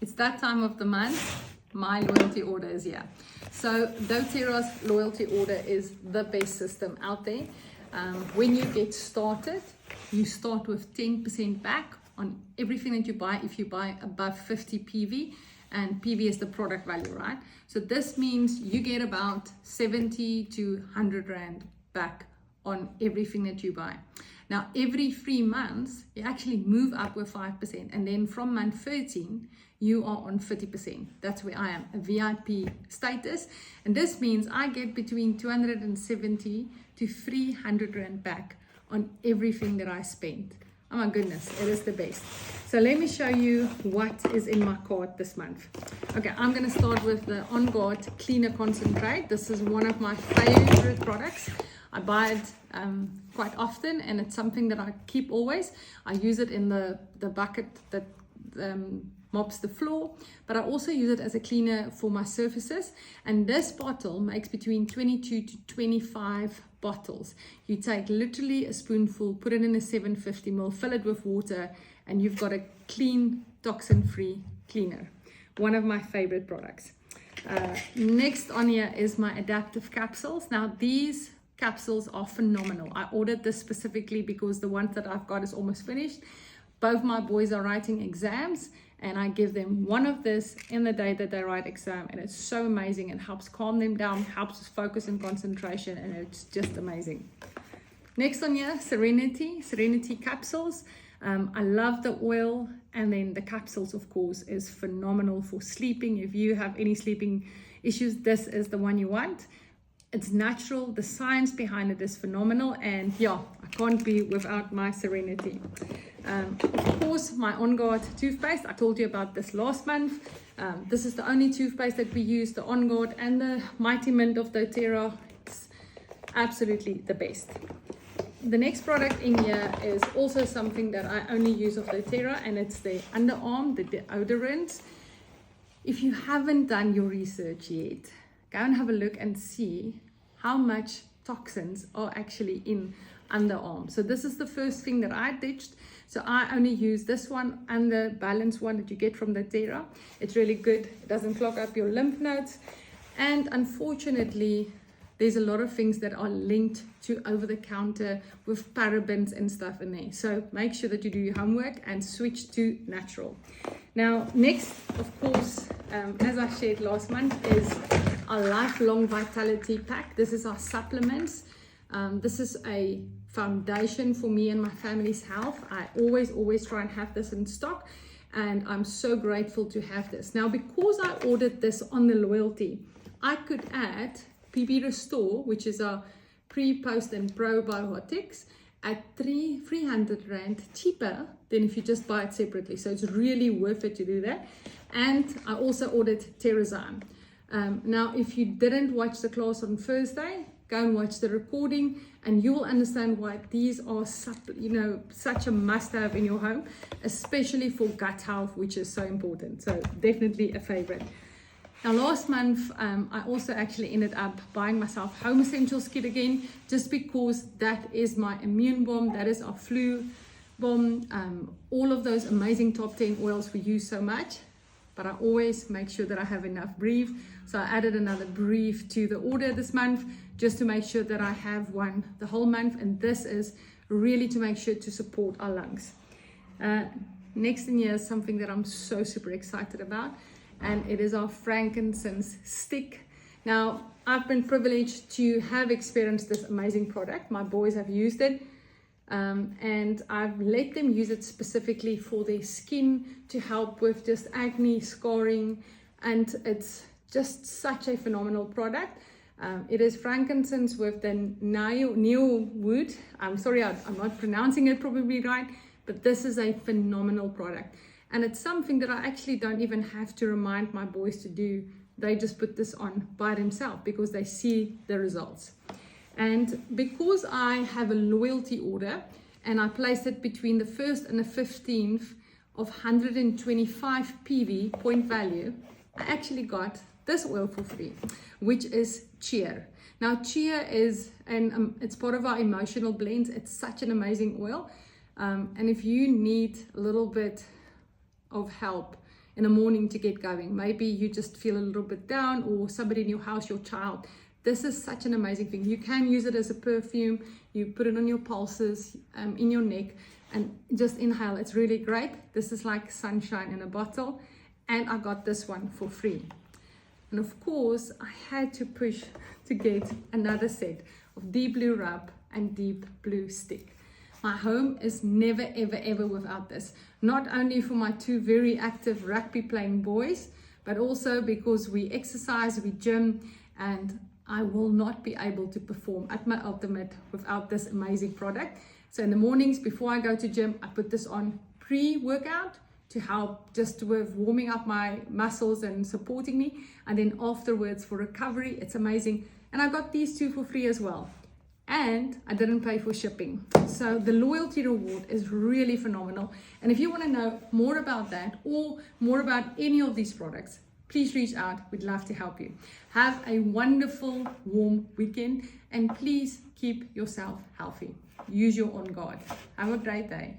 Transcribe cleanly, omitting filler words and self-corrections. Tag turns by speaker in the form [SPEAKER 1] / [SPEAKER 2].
[SPEAKER 1] It's that time of the month. My loyalty order is here. So doTERRA's loyalty order is the best system out there. When you get started, you start with 10% back on everything that you buy if you buy above 50 PV, and PV is the product value, right? So this means you get about 70 to 100 Rand back on everything that you buy. Now, every 3 months, you actually move up with 5%. And then from month 13, you are on 30%. That's where I am, a VIP status. And this means I get between 270 to 300 Rand back on everything that I spend. Oh my goodness, it is the best. So let me show you what is in my cart this month. Okay, I'm going to start with the On Guard Cleaner Concentrate. This is one of my favorite products. I buy it quite often, and it's something that I keep always. I use it in the bucket that mops the floor, but I also use it as a cleaner for my surfaces. And this bottle makes between 22 to 25 bottles. You take literally a spoonful, put it in a 750 ml, fill it with water, and you've got a clean, toxin-free cleaner. One of my favorite products. Next on here is my Adaptiv Capsules. Now these capsules are phenomenal. I ordered this specifically because the ones that I've got is almost finished. Both my boys are writing exams, and I give them one of this in the day that they write exam, and it's so amazing. It helps calm them down, helps us focus and concentration, and it's just amazing. Next on here, Serenity Capsules. I love the oil, and then the capsules, of course, is phenomenal for sleeping. If you have any sleeping issues, this is the one you want. It's natural, the science behind it is phenomenal, and yeah, I can't be without my Serenity. Of course, my On Guard toothpaste. I told you about this last month. This is the only toothpaste that we use, the On Guard and the Mighty Mint of doTERRA. It's absolutely the best. The next product in here is also something that I only use of doTERRA, and it's the underarm, the deodorant. If you haven't done your research yet, go and have a look and see how much toxins are actually in underarm. So this is the first thing that I ditched. So I only use this one and the balanced one that you get from doTERRA. It's really good. It doesn't clog up your lymph nodes. And unfortunately, there's a lot of things that are linked to over-the-counter with parabens and stuff in there. So make sure that you do your homework and switch to natural. Now, next, of course, as I shared last month, is our Lifelong Vitality Pack. This is our supplements. This is a foundation for me and my family's health. I always try and have this in stock, and I'm so grateful to have this. Now, because I ordered this on the loyalty, I could add PB Restore, which is our pre, post and probiotics, at 300 Rand cheaper than if you just buy it separately. So it's really worth it to do that. And I also ordered Terrazine. Now, if you didn't watch the class on Thursday, go and watch the recording, and you will understand why these are such a must-have in your home, especially for gut health, which is so important. So definitely a favorite. Now, last month, I also actually ended up buying myself Home Essentials kit again, just because that is my immune bomb, that is our flu bomb, all of those amazing top 10 oils we use so much, but I always make sure that I have enough brief. So I added another brief to the order this month, just to make sure that I have one the whole month, and this is really to make sure to support our lungs. Next in here is something that I'm so super excited about, and it is our frankincense stick. Now, I've been privileged to have experienced this amazing product. My boys have used it, and I've let them use it specifically for their skin to help with just acne, scarring, and it's just such a phenomenal product. It is frankincense with the Nile wood. I'm sorry, I'm not pronouncing it probably right, but this is a phenomenal product. And it's something that I actually don't even have to remind my boys to do. They just put this on by themselves because they see the results. And because I have a loyalty order and I placed it between the 1st and the 15th of 125 PV point value, I actually got this oil for free, which is Cheer. Now, Cheer is, it's part of our emotional blends. It's such an amazing oil. And if you need a little bit of help in the morning to get going. Maybe you just feel a little bit down, or somebody in your house, your child. This is such an amazing thing. You can use it as a perfume. You put it on your pulses, in your neck, and just inhale. It's really great. This is like sunshine in a bottle. And I got this one for free. And of course, I had to push to get another set of Deep Blue Rub and Deep Blue Stick. My home is never, ever, ever without this. Not only for my two very active rugby playing boys, but also because we exercise, we gym, and I will not be able to perform at my ultimate without this amazing product. So in the mornings before I go to gym, I put this on pre-workout to help just with warming up my muscles and supporting me. And then afterwards for recovery, it's amazing. And I got these two for free as well. And I didn't pay for shipping. So the loyalty reward is really phenomenal. And if you want to know more about that or more about any of these products, please reach out. We'd love to help you. Have a wonderful, warm weekend, and please keep yourself healthy. Use your On Guard. Have a great day.